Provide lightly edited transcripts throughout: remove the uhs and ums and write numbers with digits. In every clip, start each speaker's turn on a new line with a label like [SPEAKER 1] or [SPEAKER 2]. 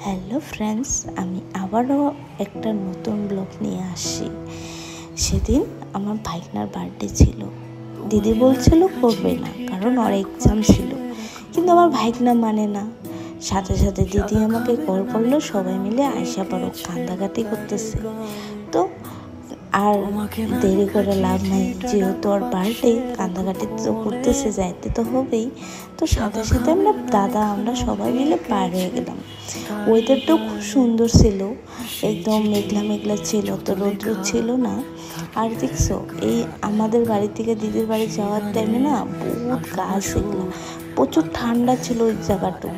[SPEAKER 1] Hello friends, আমি আবারও একটা নতুন ব্লগ নিয়ে আসছি। সেদিন আমার ভাইনার বার্থডে ছিল। দিদি বলছিল করবে না, কারণ ওর এক্সাম ছিল, কিন্তু আমার ভাইনা মানে না। সাথে সাথে দিদি আমাকে কল করলো, সবাই মিলে আইসা পারো, কান্দাকাটি করতেছে। তো আর দেরি করে লাভ নাই, যেহেতু ওর বার্থডে, কান্দাকাটি তো করতেছে, যাইতে তো হবেই। তো সাথে সাথে আমরা সবাই মিলে পার হয়ে গেলাম। ওয়েদারটাও খুব সুন্দর ছিল, একদম মেঘলা মেঘলা ছিল, তো রৌদ্র ছিল না। আর দেখছো, এই আমাদের বাড়ি থেকে দিদির বাড়ি যাওয়ার টাইমে না বহুত গাছ, এগুলো প্রচুর ঠান্ডা ছিল ওই জায়গাটা।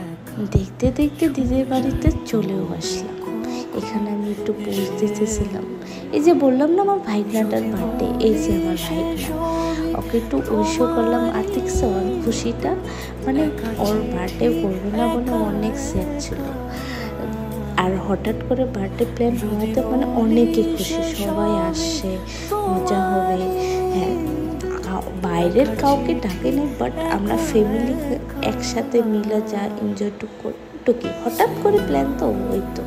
[SPEAKER 1] দেখতে দেখতে দিদির বাড়িতে চলেও আসলাম। এখানে আমি একটু পোজ দিতেছিলাম। এই যে বললাম না আমার ভাইনাটার বার্থডে, এই যে আমার ভাইনা, ওকে একটু উইশও করলাম। আর দেখছো ওর খুশিটা, মানে ওর বার্থডে করবে না বলে অনেক সেট ছিল। আর হঠাৎ করে বার্থডে প্ল্যান হওয়াতে মানে অনেকে খুশি, সবাই আসছে, মজা হবে। হ্যাঁ, বাইরের কাউকে ডাকে নেই, বাট আমরা ফ্যামিলি একসাথে মিলে যা এনজয়টুকি হঠাৎ করে প্ল্যান, তো ওই তো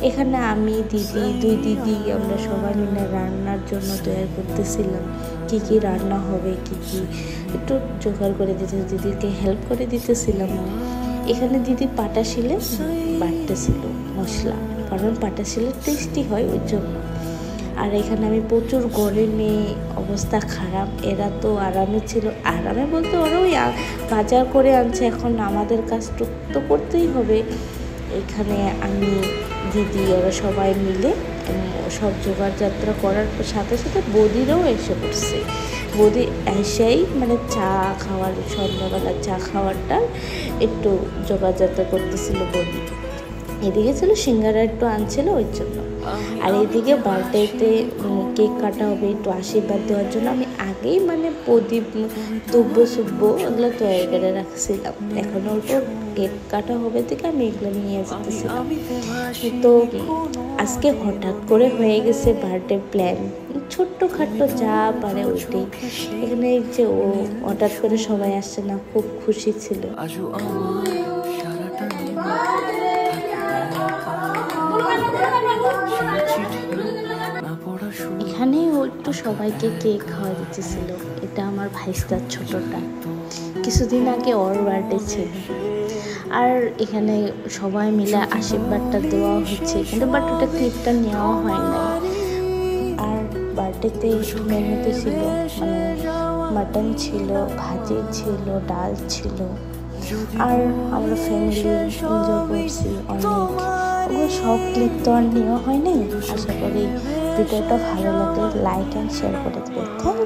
[SPEAKER 1] এখানে আমি দুই দিদি আমরা সবাই মিলে রান্নার জন্য তৈরি করতেছিলাম। কি কি রান্না হবে, কি কি একটু জোগাড় করে দিদিকে হেল্প করে দিতেছিলাম। এখানে দিদি পাটা শিলে বাটতেছিল মশলা, কারণ পাটা শিলে টেস্টি হয় ওই জন্য। আর এখানে আমি প্রচুর গরমে অবস্থা খারাপ, এরা তো আরামে ছিল। আরামে বলতে ওরা ওই বাজার করে আনছে, এখন আমাদের কাজ তো করতেই হবে। এখানে আমি দিদি ওরা সবাই মিলে সব জোগাড় যাত্রা করার সাথে সাথে বৌদিরাও এসে পড়ছে। বৌদি এসেই মানে চা খাওয়ার, সন্ধ্যাবেলা চা খাওয়ারটা একটু জোগাড় যাত্রা করতেছিল বৌদি। এদিকে ছিল সিঙ্গারা একটু আনছিল ওই জন্য। আর এইদিকে বার্থডেতে কেক কাটা হবে, একটু আশীর্বাদ দেওয়ার জন্য আমি আগেই মানে প্রদীপ, দুব্য সুব্য এগুলো তৈরি করে রাখছিলাম। এখন ওটা কেক কাটা হবে থেকে আমি এগুলো নিয়ে যেতেছিলাম। তো আজকে হঠাৎ করে হয়ে গেছে বার্থডে প্ল্যান, ছোট্টখাট্টো যা পারে ওইটাই। এখানে যে ও হঠাৎ করে সবাই আসছে না, খুব খুশি ছিল। এখানে ও একটু সবাইকে কেক খাওয়া দিতেছিল। এটা আমার ভাইস্তার ছোটটা, কিছুদিন আগে ওর বার্থডে ছিল। আর এখানে সবাই মিলে আশীর্বাদটা দেওয়া হচ্ছে, কিন্তু বাট ওটা ক্লিপটা নেওয়া হয় না। আর বার্থডেতে মেনুতে ছিল মানে মাটন ছিল, ভাজি ছিল, ডাল ছিল। আর আমরা ফ্যামিলি এনজয় করছি অনেক। ওগুলো সব ক্লিপ তো আর নেওয়া হয় নাই। আশা করি ভিডিওটা ভালো লাগলে লাইক অ্যান্ড শেয়ার করে দেবে। থ্যাংক